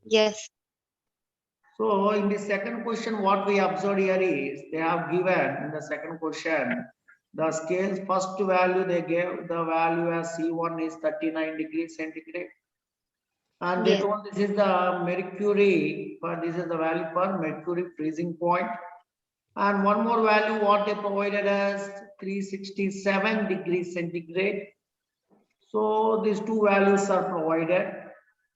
Yes. So in the second question, what we observed here is they have given in the second question the scale first value they gave the value as C1 is 39 degrees centigrade. And they Yes. told this is the mercury, but this is the value for mercury freezing point. And one more value what they provided as 367 degrees centigrade. So these two values are provided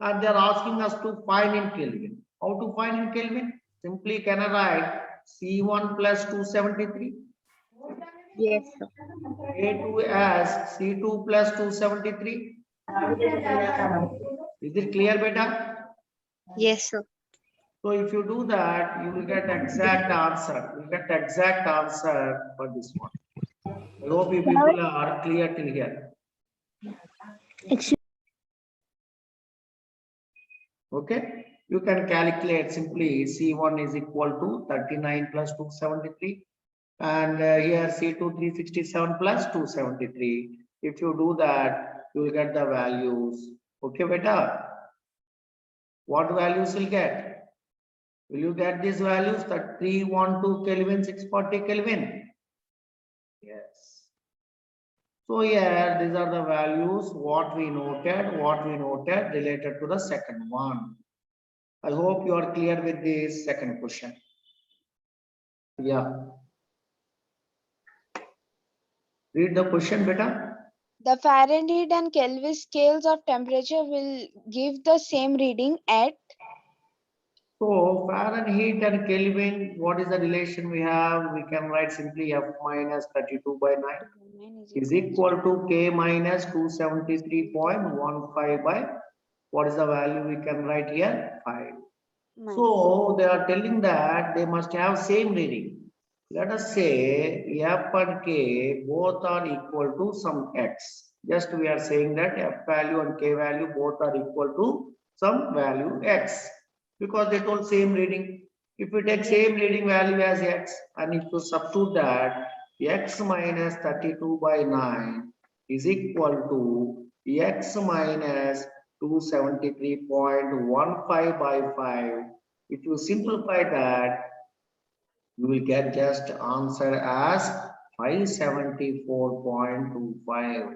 and they are asking us to find in Kelvin. How to find in Kelvin? Simply can I write C1 plus 273, Yes, sir. A2 as C2 plus 273. Is it clear, beta? Yes, sir. So if you do that, you will get exact answer. You will get exact answer for this one. I hope you people are clear till here. Okay. You can calculate simply C1 is equal to 39 plus 273. And here C2 367 plus 273. If you do that, you will get the values. Okay, beta. What values will get? Will you get these values? That 312 Kelvin, 640 Kelvin. Yes. So here, these are the values, what we noted related to the second one. I hope you are clear with this second question. Yeah. Read the question, beta. The Fahrenheit and Kelvin scales of temperature will give the same reading at. So Fahrenheit and Kelvin, what is the relation we have? We can write simply F minus 32 by 9 is equal to K minus 273.15 by, what is the value we can write here? 5. So they are telling that they must have same reading. Let us say F and K both are equal to some X. Just we are saying that F value and K value both are equal to some value X. Because they told same reading. If we take same reading value as X and if you substitute that X minus 32 by 9 is equal to X minus 273.15 by 5. If you simplify that, you will get just answer as 574.25.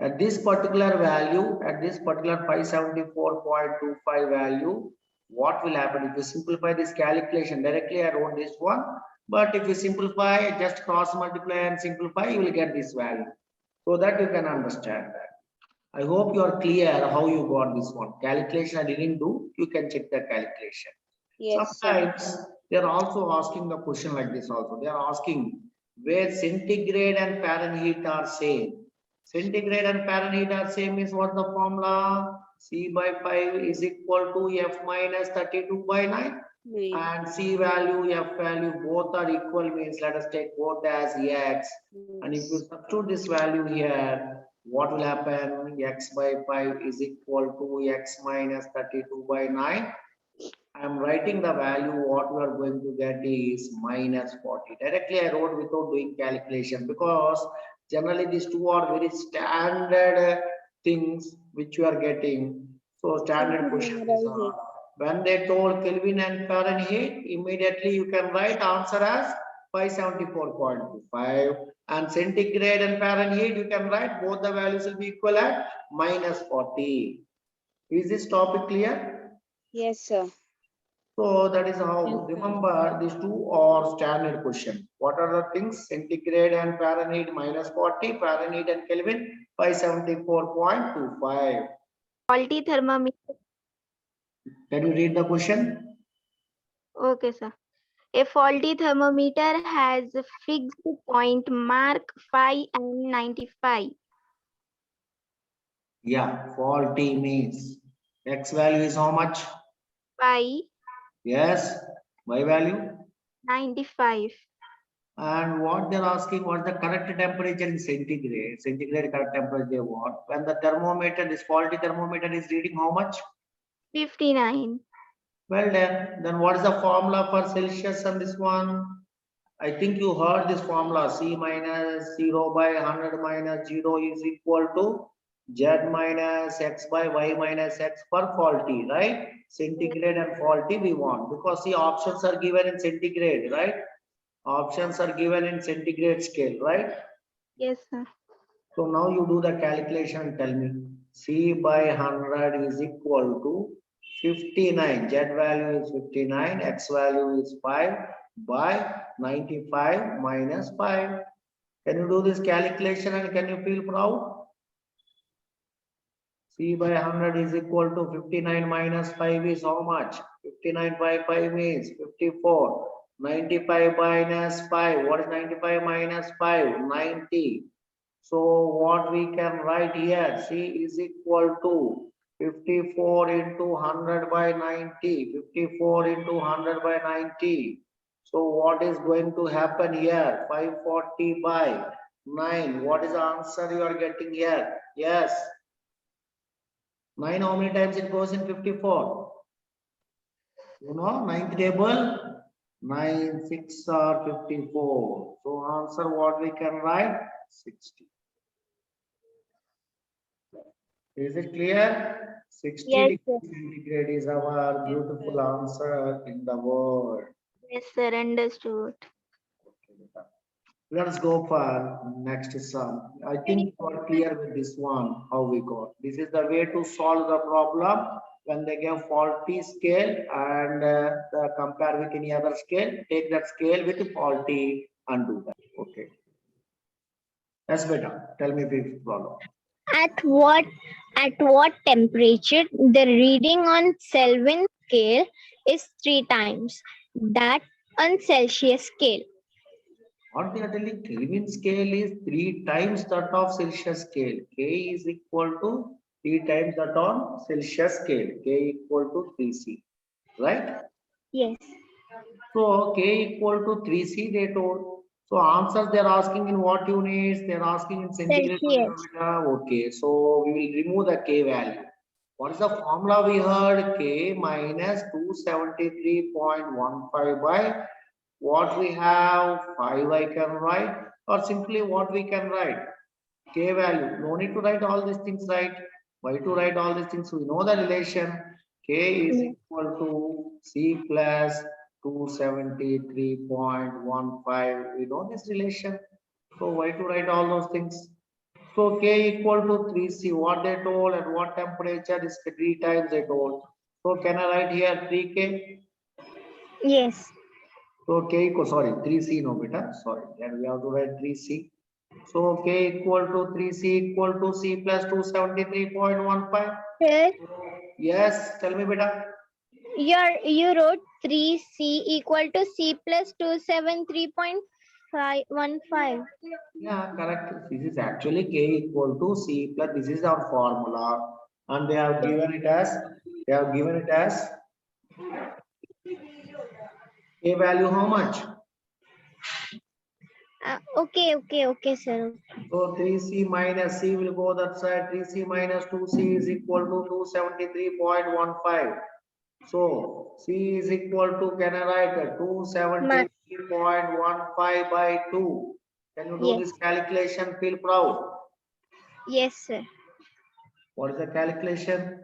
At this particular value, at this particular 574.25 value, what will happen if you simplify this calculation? Directly I wrote this one, but if you simplify, just cross multiply and simplify, you will get this value. So that you can understand that. I hope you are clear how you got this one. Calculation I didn't do, you can check the calculation. Yes, sometimes they are also asking the question like this also. They are asking where centigrade and Fahrenheit are same. Centigrade and Fahrenheit are same is what the formula? C by 5 is equal to F minus 32 by 9. And C value, F value both are equal means let us take both as X. And if you substitute this value here, what will happen? X by 5 is equal to X minus 32 by 9. I am writing the value, what we are going to get is minus 40. Directly I wrote without doing calculation because generally these two are very standard things which you are getting. So standard question is when they told Kelvin and Fahrenheit, immediately you can write answer as 574.25 and centigrade and Fahrenheit you can write both the values will be equal at minus 40. Is this topic clear? Yes, sir. So that is how, remember these two are standard question. What are the things? Centigrade and Fahrenheit minus 40, Fahrenheit and Kelvin 574.25. Faulty thermometer. Can you read the question? Okay, sir. A faulty thermometer has a fixed point mark 5 and 95. Yeah, faulty means X value is how much? 5, Yes, Y value. 95. And what they're asking, what's the correct temperature in centigrade? Centigrade correct temperature they want. When the thermometer, this faulty thermometer is reading how much? 59. Well then what is the formula for Celsius on this one? I think you heard this formula, C minus 0 by 100 minus 0 is equal to Z minus X by Y minus X for faulty, right? Centigrade and faulty we want, because the options are given in centigrade, right? Options are given in centigrade scale, right? Yes, sir. So now you do the calculation and tell me. C by 100 is equal to 59. Z value is 59. X value is 5 by 95 minus 5. Can you do this calculation and can you feel proud? C by 100 is equal to 59 minus 5 is how much? 59 by 5 means 54. 95 minus 5. What is 95 minus 5? 90. So what we can write here, C is equal to 54 into 100 by 90. 54 into 100 by 90. So what is going to happen here? 540 by 9. What is the answer you are getting here? Yes. 9 how many times it goes in 54? You know, ninth table, 9, 6 are 54. So answer what we can write? 60. Is it clear? 60 Yes, degree sir. centigrade is our beautiful answer in the world. Yes, sir. Understood. Let us go for next sum. I think you are clear with this one, how we got. This is the way to solve the problem when they give faulty scale and compare with any other scale. Take that scale with faulty and do that. Okay. Yes, beta. Tell me the problem. At what temperature the reading on Kelvin scale is 3 times that on Celsius scale? What they are telling, Kelvin scale is 3 times that of Celsius scale. K is equal to 3 times that on Celsius scale. K equal to 3C. Right? Yes. So K equal to 3C they told. So answers they are asking in what units? They are asking in centigrade per Celsius. kilometer. Okay. So we will remove the K value. What is the formula we heard? K minus 273.15 by what we have 5 I can write, or simply what we can write K value. No need to write all these things, right? Why to write all these things? We know the relation. K is equal to C plus 273.15. We know this relation. So why to write all those things? So K equal to 3C. What they told at what temperature is 3 times they told. So can I write here 3K? Yes. So K equal, sorry, 3C no beta, sorry, then we have to write 3C. So K equal to 3C equal to C plus 273.15. Sir, Yes, tell me beta. you wrote 3C equal to C plus 273.515. Yeah, correct. This is actually K equal to C plus, this is our formula. And they have given it as, K value how much? Okay, sir. So 3C minus C will go that side. 3C minus 2C is equal to 273.15. So C is equal to, can I write 273.15 by 2? Can you do this calculation? Feel proud. Yes, sir. What is the calculation?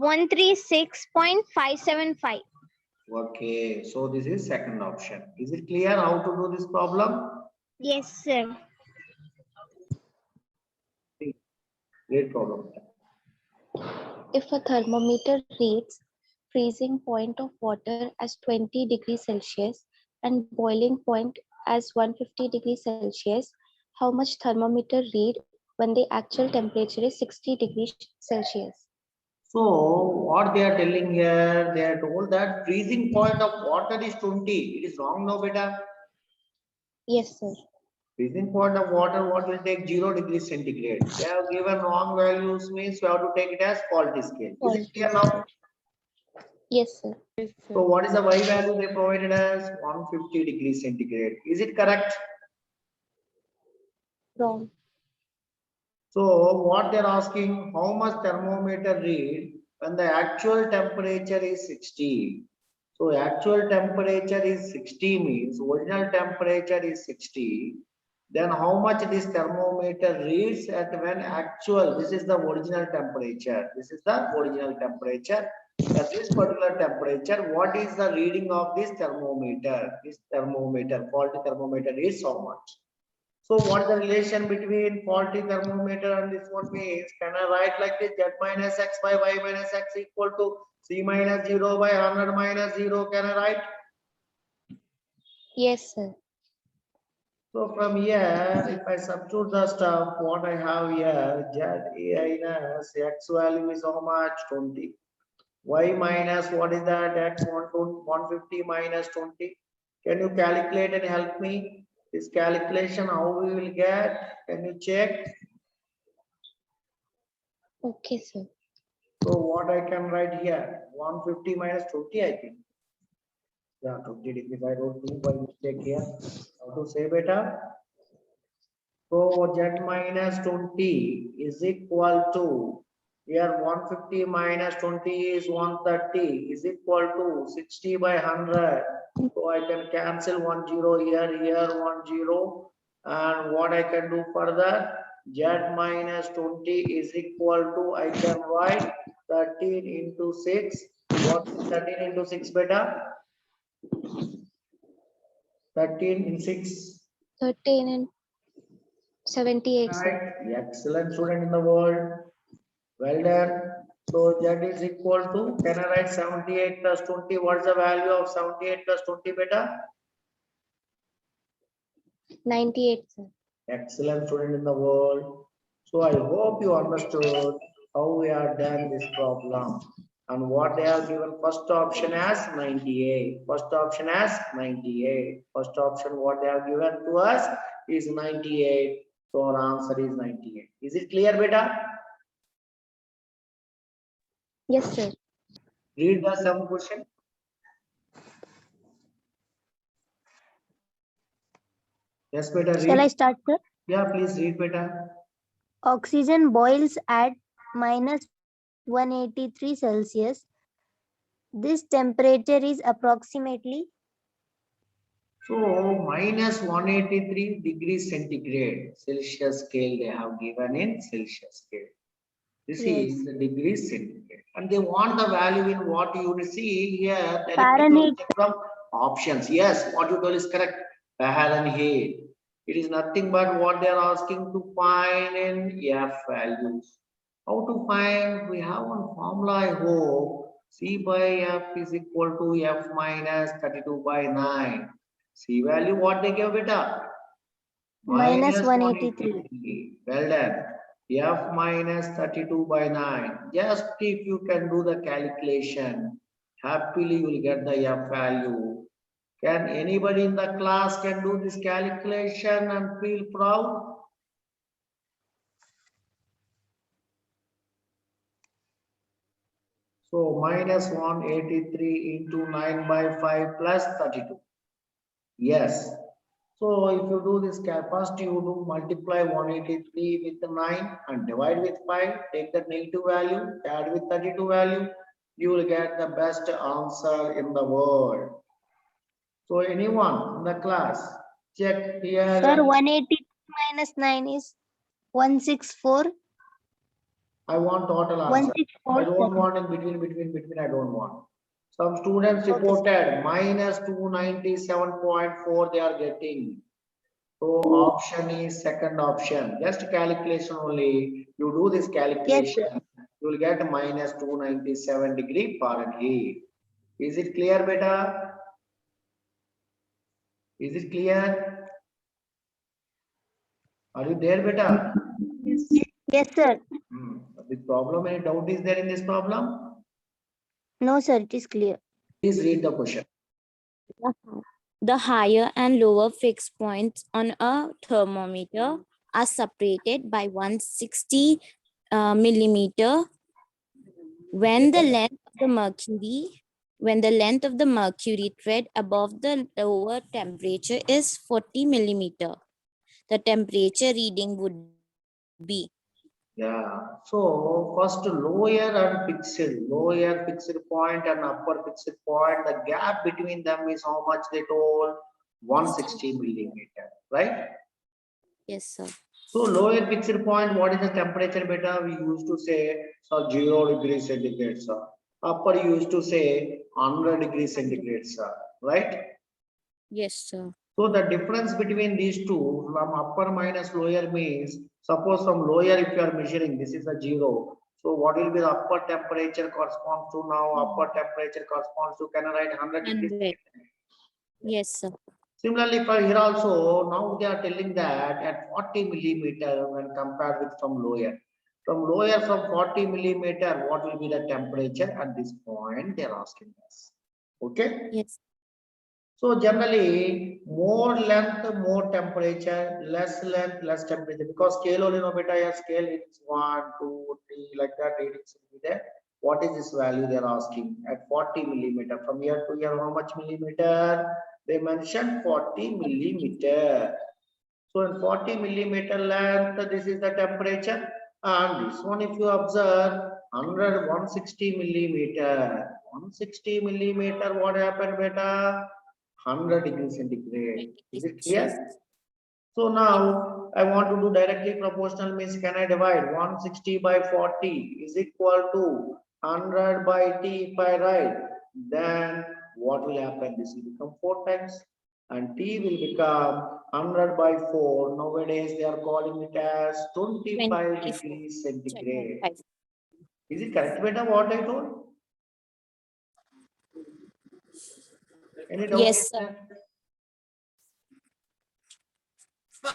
136.575. Okay, so this is second option. Is it clear how to do this problem? Yes, sir. Great problem. If a thermometer reads freezing point of water as 20 degrees Celsius and boiling point as 150 degrees Celsius, how much thermometer read when the actual temperature is 60 degrees Celsius? So what they are telling here, they are told that freezing point of water is 20. It is wrong now, beta. Yes, sir. Freezing point of water, what will take 0 degrees centigrade? They have given wrong values, means you have to take it as faulty scale. Is it clear now? Yes, sir. So what is the Y value they provided as 150 degrees centigrade? Is it correct? Wrong. So what they're asking, how much thermometer read when the actual temperature is 60? So actual temperature is 60 means original temperature is 60. Then how much this thermometer reads at when actual, this is the original temperature. This is the original temperature. At this particular temperature, what is the reading of this thermometer? This thermometer, faulty thermometer is so much. So what the relation between faulty thermometer and this one means? Can I write like this? Z minus x by y minus x equal to C minus 0 by 100 minus 0. Can I write? Yes, sir. So from here, if I substitute the stuff, what I have here, Z minus x value is how much? 20. Y minus what is that? X 150 minus 20. Can you calculate and help me? This calculation, how we will get? Can you check? Okay, sir. So what I can write here? 150 minus 20, I think. Yeah, 20 degrees. I wrote 2 by mistake here. How to say better? So Z minus 20 is equal to, here 150 minus 20 is 130 is equal to 60 by 100. So I can cancel 1 0 here 1 0. And what I can do further? Z minus 20 is equal to, I can write 13 into 6. What is 13 into 6 beta? 13 in 6. 13 and 78, sir. Right. Excellent student in the world. Well done. So that is equal to, can I write 78 plus 20? What's the value of 78 plus 20 beta? 98, sir. Excellent student in the world. So I hope you understood how we have done this problem. And what they have given first option as 98. First option as 98. First option what they have given to us is 98. So our answer is 98. Is it clear, beta? Yes, sir. Read the sum question. Yes, beta. Shall I Read. start, sir? Yeah, please read, beta. Oxygen boils at minus 183 Celsius. This temperature is approximately So minus 183 degrees centigrade Celsius scale they have given in Celsius scale. This is the degrees centigrade. And they want the value in what unit. See here, Fahrenheit. from options. Yes, what you told is correct. Fahrenheit. It is nothing but what they are asking to find in F values. How to find? We have one formula, I hope. C by F is equal to F minus 32 by 9. C value what they give beta? minus 183. Well done. F minus 32 by 9. Just if you can do the calculation, happily you will get the F value. Can anybody in the class can do this calculation and feel proud? So minus 183 into 9 by 5 plus 32. Yes. So if you do this, first you do multiply 183 with 9 and divide with 5. Take the negative value, add with 32 value. You will get the best answer in the world. So anyone in the class, check here. Sir, 180 minus 9 is 164. I want total answer. 164. I don't want in between, I don't want. Some students Okay, reported minus 297.4 they are getting. So option is second option. Just calculation only. You do this calculation, Yes, you will get minus 297 degree Fahrenheit. Is it clear, beta? Is it clear? Are you there, beta? Yes, sir. The problem, any doubt is there in this problem? No, sir, it is clear. Please read the question. The higher and lower fixed points on a thermometer are separated by 160 millimeter. When the length of the mercury thread above the lower temperature is 40 millimeter, the temperature reading would be. Yeah. So first lower fixed point and upper fixed point. The gap between them is how much they told? 160 millimeter, right? Yes, sir. So lower fixed point, what is the temperature beta? We used to say so 0 degrees centigrade, sir. Upper used to say 100 degrees centigrade, sir. Right? Yes, sir. So the difference between these two from upper minus lower means, suppose from lower if you are measuring, this is a 0. So what will be the upper temperature corresponds to now? Upper temperature corresponds to, can I write 100 degrees? 100. Yes, sir. Similarly, for here also, now they are telling that at 40 millimeter when compared with from lower. From lower from 40 millimeter, what will be the temperature at this point? They are asking us. Okay. Yes. So generally, more length, more temperature, less length, less temperature. Because scale only no beta, yeah, scale it's 1, 2, 3, like that readings will be there. What is this value they are asking? At 40 millimeter. From here to here, how much millimeter? They mentioned 40 millimeter. So in 40 millimeter length, this is the temperature. And this one, if you observe, 160 millimeter. 160 millimeter, what happened, beta? 100 degrees centigrade. Is it clear? So now I want to do directly proportional means can I divide 160 by 40 is equal to 100 by T if I write, then what will happen? This will become 4 times and T will become 100 by 4. Nowadays they are calling it as 25 24. degrees centigrade. 25. Is it correct, beta, what I told? Any doubt? Yes, sir.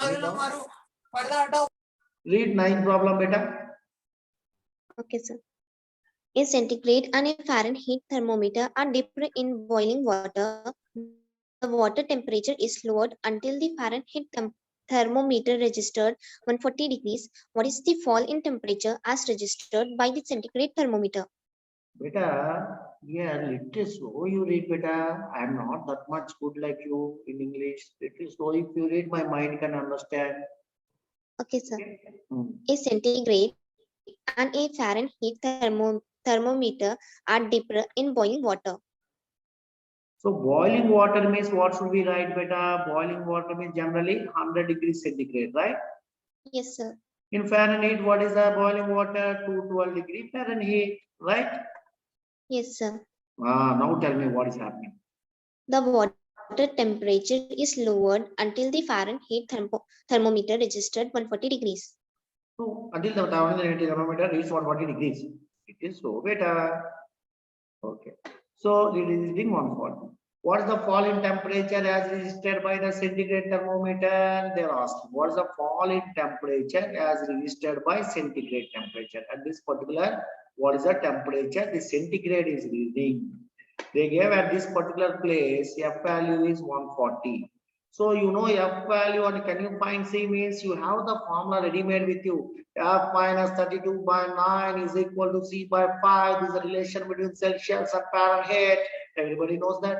Any doubt? Read 9th problem, beta. Okay, sir. A centigrade and a Fahrenheit thermometer are dipped in boiling water. The water temperature is lowered until the Fahrenheit thermometer registered 140 degrees. What is the fall in temperature as registered by the centigrade thermometer? Beta, yeah, little slow you read, beta. I'm not that much good like you in English. Little slow. If you read, my mind can understand. Okay, sir. Hmm. A centigrade and a Fahrenheit thermometer are dipped in boiling water. So boiling water means what should we write, beta? Boiling water means generally 100 degrees centigrade, right? Yes, sir. In Fahrenheit, what is the boiling water? 212 degrees Fahrenheit, right? Yes, sir. Now tell me what is happening. The water temperature is lowered until the Fahrenheit thermometer registered 140 degrees. So until the thermometer reaches 140 degrees. It is so, beta. Okay. So it is reading 140. What is the fall in temperature as registered by the centigrade thermometer? They are asking. What is the fall in temperature as registered by centigrade temperature? At this particular, what is the temperature the centigrade is reading? They gave at this particular place, F value is 140. So you know F value and can you find C means you have the formula ready made with you. F minus 32 by 9 is equal to C by 5. This is a relation between Celsius and Fahrenheit. Everybody knows that.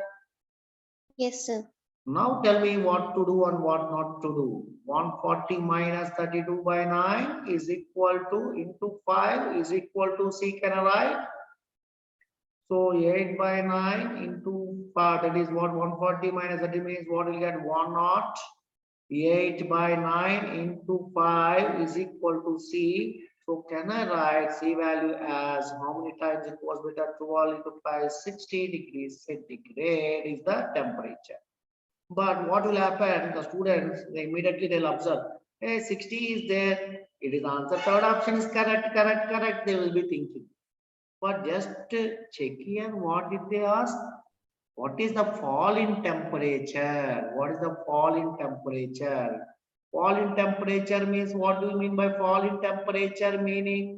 Yes, sir. Now tell me what to do and what not to do. 140 minus 32 by 9 is equal to into 5 is equal to C. Can I write? So 8 by 9 into 5, that is what 140 minus 30 means what will get 1 8 by 9 into 5 is equal to C. So can I write C value as how many times it was beta 12 into 5 60 degrees centigrade is the temperature. But what will happen? The students they immediately they'll observe, hey, 60 is there. It is answer. Third option is correct. They will be thinking. But just check here, what did they ask? What is the fall in temperature? What is the fall in temperature? Fall in temperature means, what do you mean by fall in temperature meaning?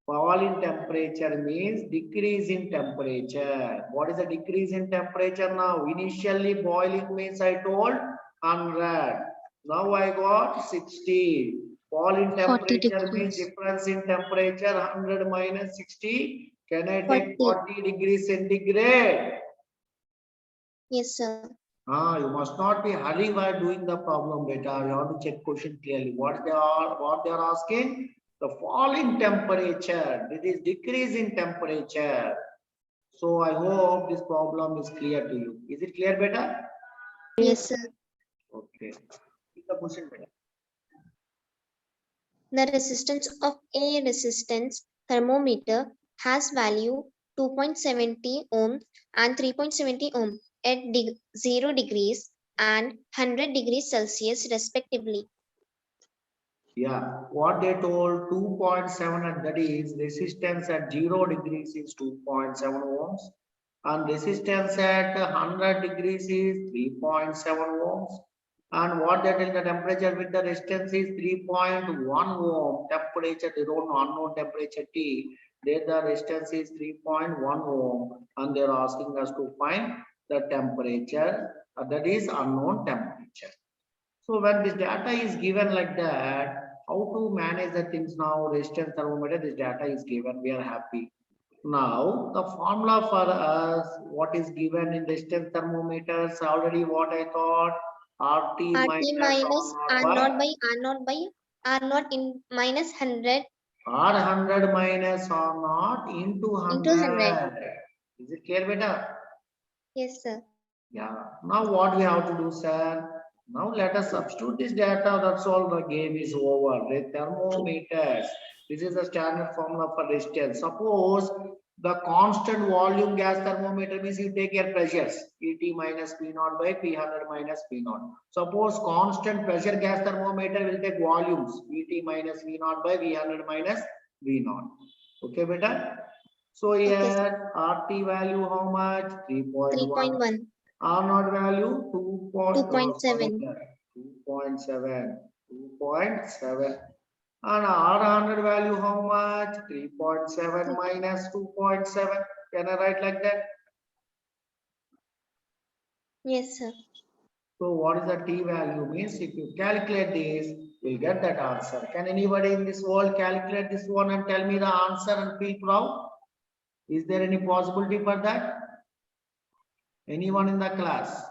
Fall in temperature means decrease in temperature. What is the decrease in temperature now? Initially boiling means I told 100. Now I got 60. Fall in temperature means difference in temperature 100 minus 60. Can I take 40 degrees centigrade? Yes, sir. You must not be hurry while doing the problem, beta. You have to check question clearly. What they are asking? The fall in temperature. It is decrease in temperature. So I hope this problem is clear to you. Is it clear, beta? Yes, sir. Okay. Read the question, beta. The resistance of a resistance thermometer has value 2.70 ohm and 3.70 ohm at 0 degrees and 100 degrees Celsius respectively. Yeah, what they told 2.7, and that is resistance at 0 degrees is 2.7 ohms, and resistance at 100 degrees is 3.7 ohms. And what they tell the temperature with the resistance is 3.1 ohm. Temperature, they don't know unknown temperature T. There the resistance is 3.1 ohm, and they're asking us to find the temperature, that is unknown temperature. So when this data is given like that, how to manage the things now? Resistance thermometer, this data is given, we are happy. Now the formula for us, what is given in resistance thermometers, already what I thought, RT RT minus minus R naught by R naught by R naught in minus 100 R100 minus R naught into into 100. 100. Is it clear, beta? Yes, sir. Yeah. Now what we have to do, sir? Now let us substitute this data. That's all. The game is over. The thermometers. This is the standard formula for resistance. Suppose the constant volume gas thermometer means you take your pressures. P T minus P naught by P100 minus P naught. Suppose constant pressure gas thermometer will take volumes. P T minus V naught by V100 minus V naught. Okay, beta? So Okay, here sir. RT value how much? 3.1. 3.1, R naught value 2.7. 2.7, 2.7. And R100 value how much? 3.7 minus 2.7. Can I write like that? Yes, sir. So what is the T value? Means if you calculate this, you'll get that answer. Can anybody in this world calculate this one and tell me the answer and feel proud? Is there any possibility for that? Anyone in the class?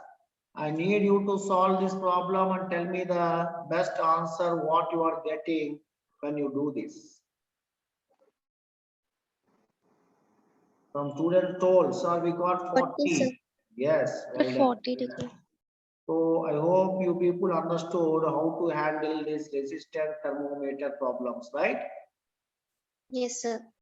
I need you to solve this problem and tell me the best answer what you are getting when you do this. Some students told, sir, we got 40, sir. 40. Yes, well done. 40 degree. So I hope you people understood how to handle this resistant thermometer problems, right? Yes, sir.